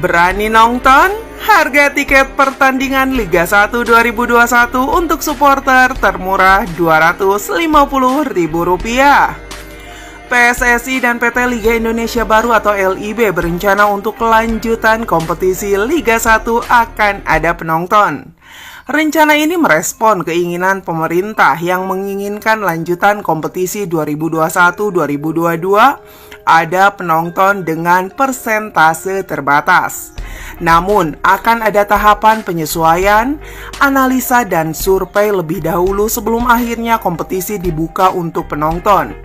Berani nonton? Harga tiket pertandingan Liga 1 2021 untuk supporter termurah Rp250.000. PSSI dan PT Liga Indonesia Baru atau LIB berencana untuk kelanjutan kompetisi Liga 1 akan ada penonton. Rencana ini merespon keinginan pemerintah yang menginginkan lanjutan kompetisi 2021-2022 ada penonton dengan persentase terbatas. Namun, akan ada tahapan penyesuaian, analisa, dan survei lebih dahulu sebelum akhirnya kompetisi dibuka untuk penonton.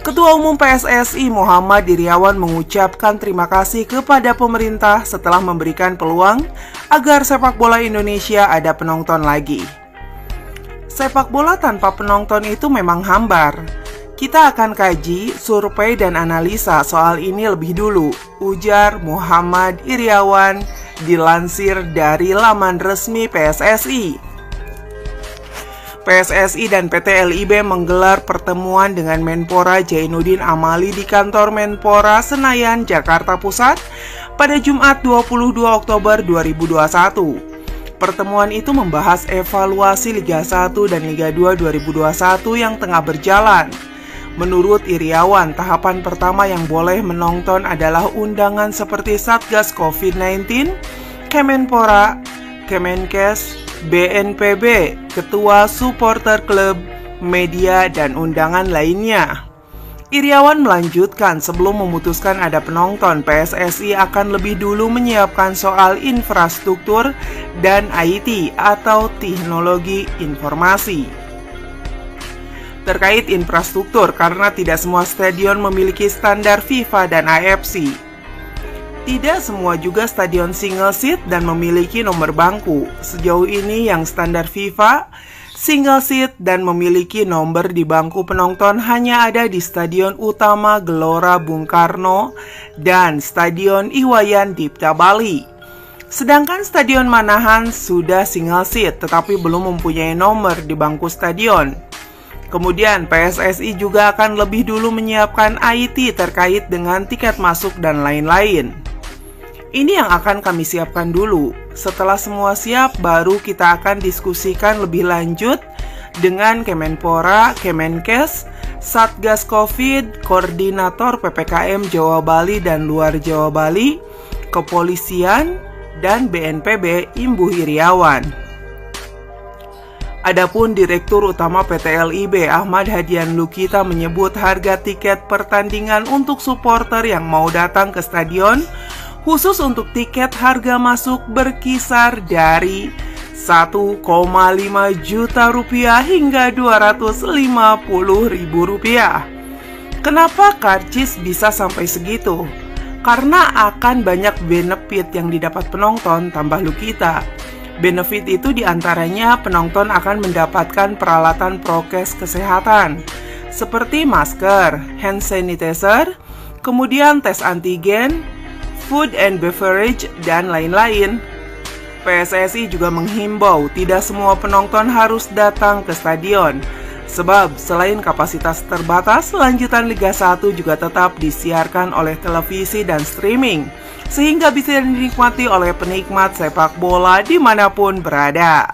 Ketua Umum PSSI Muhammad Iryawan mengucapkan terima kasih kepada pemerintah setelah memberikan peluang agar sepak bola Indonesia ada penonton lagi. Sepak bola tanpa penonton itu memang hambar. Kita akan kaji, survei, dan analisa soal ini lebih dulu, ujar Muhammad Iryawan dilansir dari laman resmi PSSI. PSSI dan PT LIB menggelar pertemuan dengan Menpora Zainuddin Amali di kantor Menpora Senayan, Jakarta Pusat pada Jumat 22 Oktober 2021. Pertemuan itu membahas evaluasi Liga 1 dan Liga 2 2021 yang tengah berjalan. Menurut Iryawan, tahapan pertama yang boleh menonton adalah undangan seperti Satgas COVID-19, Kemenpora, Kemenkes, BNPB, Ketua Supporter Klub, media, dan undangan lainnya. Iryawan melanjutkan, sebelum memutuskan ada penonton, PSSI akan lebih dulu menyiapkan soal infrastruktur dan IT atau teknologi informasi. Terkait infrastruktur, karena tidak semua stadion memiliki standar FIFA dan AFC. Tidak semua juga stadion single seat dan memiliki nomor bangku. Sejauh ini yang standar FIFA, single seat, dan memiliki nomor di bangku penonton hanya ada di Stadion Utama Gelora Bung Karno dan Stadion Iwayan Dipta Bali. Sedangkan Stadion Manahan sudah single seat tetapi belum mempunyai nomor di bangku stadion. Kemudian PSSI juga akan lebih dulu menyiapkan IT terkait dengan tiket masuk dan lain-lain. Ini yang akan kami siapkan dulu. Setelah semua siap, baru kita akan diskusikan lebih lanjut dengan Kemenpora, Kemenkes, Satgas Covid, Koordinator PPKM Jawa Bali dan luar Jawa Bali, Kepolisian, dan BNPB, Imbu Iryawan. Adapun Direktur Utama PT LIB Ahmad Hadian Lukita menyebut harga tiket pertandingan untuk supporter yang mau datang ke stadion, khusus untuk tiket harga masuk berkisar dari Rp1,5 juta hingga Rp250.000. Kenapa karcis bisa sampai segitu? Karena akan banyak benefit yang didapat penonton, tambah Lukita. Benefit itu diantaranya penonton akan mendapatkan peralatan prokes kesehatan seperti masker, hand sanitizer, kemudian tes antigen, food and beverage, dan lain-lain. PSSI juga menghimbau tidak semua penonton harus datang ke stadion, sebab selain kapasitas terbatas, lanjutan Liga 1 juga tetap disiarkan oleh televisi dan streaming, sehingga bisa dinikmati oleh penikmat sepak bola dimanapun berada.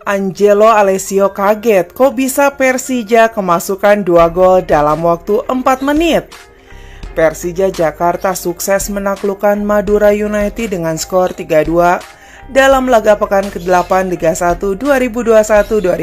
Angelo Alessio kaget, kok bisa Persija kemasukan 2 gol dalam waktu 4 menit? Persija Jakarta sukses menaklukkan Madura United dengan skor 3-2 dalam laga pekan ke-8 Liga 1 2021-2022.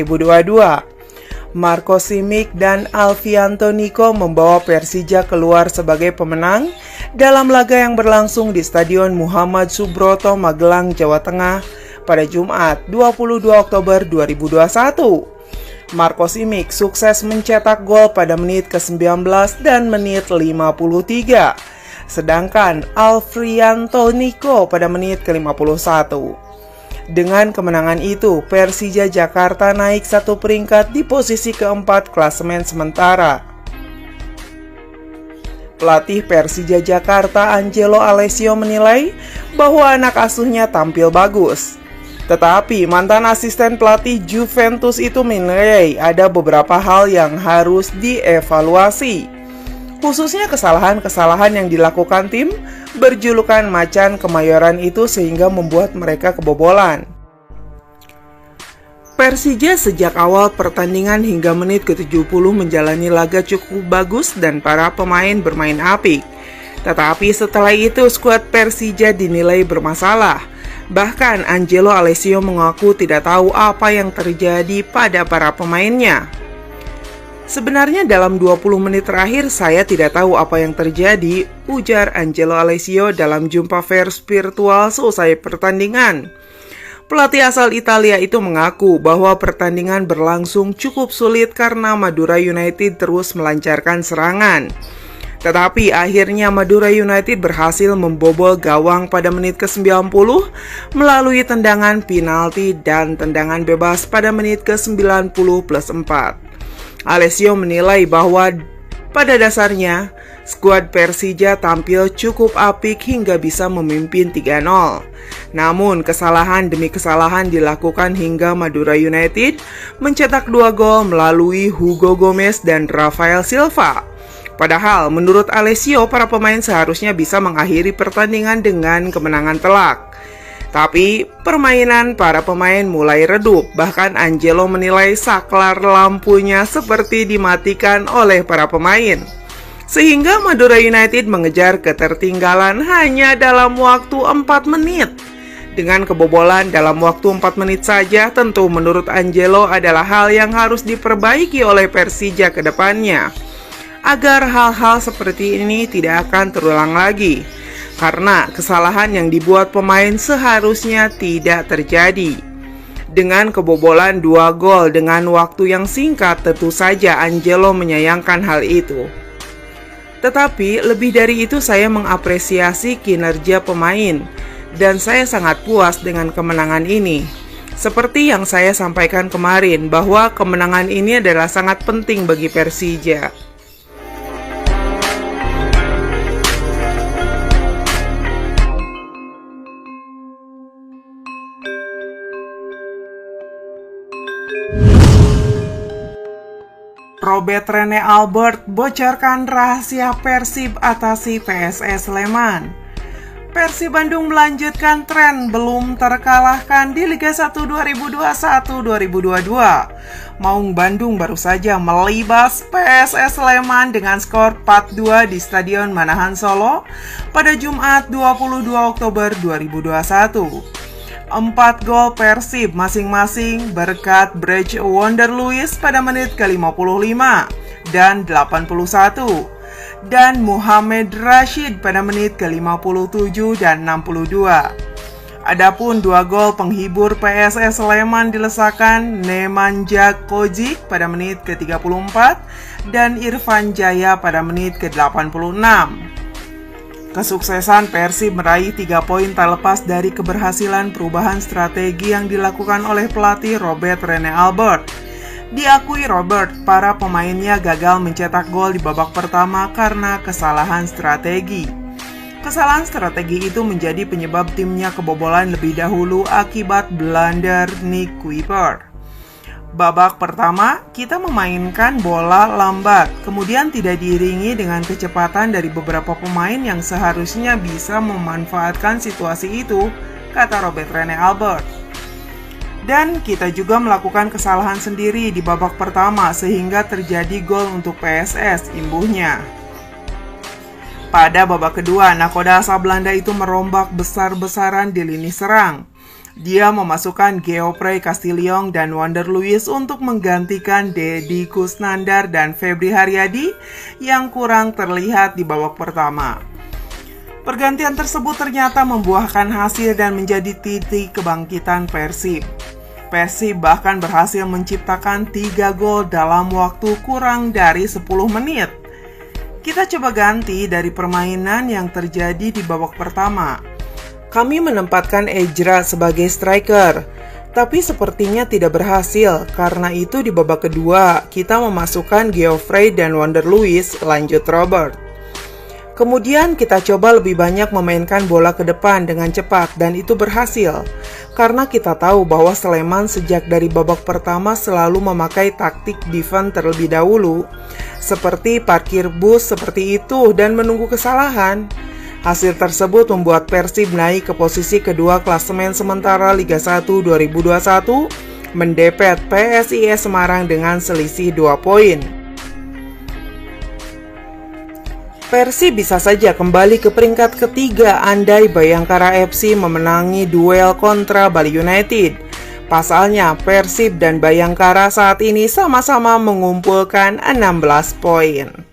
Marco Simic dan Alfianto Niko membawa Persija keluar sebagai pemenang dalam laga yang berlangsung di Stadion Muhammad Subroto, Magelang, Jawa Tengah pada Jumat 22 Oktober 2021. Marco Simic sukses mencetak gol pada menit ke-19 dan menit 53. Sedangkan Alfianto Niko pada menit ke-51. Dengan kemenangan itu, Persija Jakarta naik 1 peringkat di posisi keempat klasemen sementara. Pelatih Persija Jakarta Angelo Alessio menilai bahwa anak asuhnya tampil bagus. Tetapi mantan asisten pelatih Juventus itu menilai ada beberapa hal yang harus dievaluasi, khususnya kesalahan-kesalahan yang dilakukan tim berjulukan Macan Kemayoran itu sehingga membuat mereka kebobolan. Persija sejak awal pertandingan hingga menit ke-70 menjalani laga cukup bagus dan para pemain bermain apik. Tetapi setelah itu skuad Persija dinilai bermasalah. Bahkan Angelo Alessio mengaku tidak tahu apa yang terjadi pada para pemainnya. Sebenarnya dalam 20 menit terakhir saya tidak tahu apa yang terjadi, ujar Angelo Alessio dalam jumpa pers virtual seusai pertandingan. Pelatih asal Italia itu mengaku bahwa pertandingan berlangsung cukup sulit karena Madura United terus melancarkan serangan. Tetapi akhirnya Madura United berhasil membobol gawang pada menit ke-90 melalui tendangan penalti dan tendangan bebas pada menit ke-90 plus 4. Alessio menilai bahwa pada dasarnya skuad Persija tampil cukup apik hingga bisa memimpin 3-0. Namun kesalahan demi kesalahan dilakukan hingga Madura United mencetak 2 gol melalui Hugo Gomez dan Rafael Silva. Padahal menurut Alessio para pemain seharusnya bisa mengakhiri pertandingan dengan kemenangan telak. Tapi permainan para pemain mulai redup, bahkan Angelo menilai saklar lampunya seperti dimatikan oleh para pemain. Sehingga Madura United mengejar ketertinggalan hanya dalam waktu 4 menit. Dengan kebobolan dalam waktu 4 menit saja, tentu menurut Angelo adalah hal yang harus diperbaiki oleh Persija ke depannya, agar hal-hal seperti ini tidak akan terulang lagi. Karena kesalahan yang dibuat pemain seharusnya tidak terjadi. Dengan kebobolan 2 gol dengan waktu yang singkat, tentu saja Angelo menyayangkan hal itu. Tetapi lebih dari itu saya mengapresiasi kinerja pemain dan saya sangat puas dengan kemenangan ini. Seperti yang saya sampaikan kemarin bahwa kemenangan ini adalah sangat penting bagi Persija. Robert Rene Albert bocorkan rahasia Persib atasi PSS Sleman. Persib Bandung melanjutkan tren belum terkalahkan di Liga 1 2021-2022. Maung Bandung baru saja melibas PSS Sleman dengan skor 4-2 di Stadion Manahan Solo pada Jumat 22 Oktober 2021. 4 gol Persib masing-masing berkat Bridge Wonder Lewis pada menit ke-55 dan 81 dan Muhammad Rashid pada menit ke-57 dan 62. Adapun 2 gol penghibur PSS Sleman dilesakan Nemanja Kojic pada menit ke-34 dan Irfan Jaya pada menit ke-86. Kesuksesan Persib meraih 3 poin tak lepas dari keberhasilan perubahan strategi yang dilakukan oleh pelatih Robert Rene Albert. Diakui Robert, para pemainnya gagal mencetak gol di babak pertama karena kesalahan strategi. Kesalahan strategi itu menjadi penyebab timnya kebobolan lebih dahulu akibat blunder Nick Kuiper. Babak pertama, kita memainkan bola lambat, kemudian tidak diiringi dengan kecepatan dari beberapa pemain yang seharusnya bisa memanfaatkan situasi itu, kata Robert Rene Albert. Dan kita juga melakukan kesalahan sendiri di babak pertama sehingga terjadi gol untuk PSS, imbuhnya. Pada babak kedua, nakoda asal Belanda itu merombak besar-besaran di lini serang. Dia memasukkan Geoffrey Castillion dan Wander Luiz untuk menggantikan Deddy Kusnandar dan Febri Haryadi yang kurang terlihat di babak pertama. Pergantian tersebut ternyata membuahkan hasil dan menjadi titik kebangkitan Persib. Persib bahkan berhasil menciptakan 3 gol dalam waktu kurang dari 10 menit. Kita coba ganti dari permainan yang terjadi di babak pertama. Kami menempatkan Ejra sebagai striker, tapi sepertinya tidak berhasil. Karena itu di babak kedua, kita memasukkan Geoffrey dan Wander Luiz, lanjut Robert. Kemudian kita coba lebih banyak memainkan bola ke depan dengan cepat dan itu berhasil. Karena kita tahu bahwa Sleman sejak dari babak pertama selalu memakai taktik defense terlebih dahulu. Seperti parkir bus seperti itu dan menunggu kesalahan. Hasil tersebut membuat Persib naik ke posisi kedua klasemen sementara Liga 1 2021 mendepet PSIS Semarang dengan selisih 2 poin. Persib bisa saja kembali ke peringkat ketiga andai Bayangkara FC memenangi duel kontra Bali United. Pasalnya, Persib dan Bayangkara saat ini sama-sama mengumpulkan 16 poin.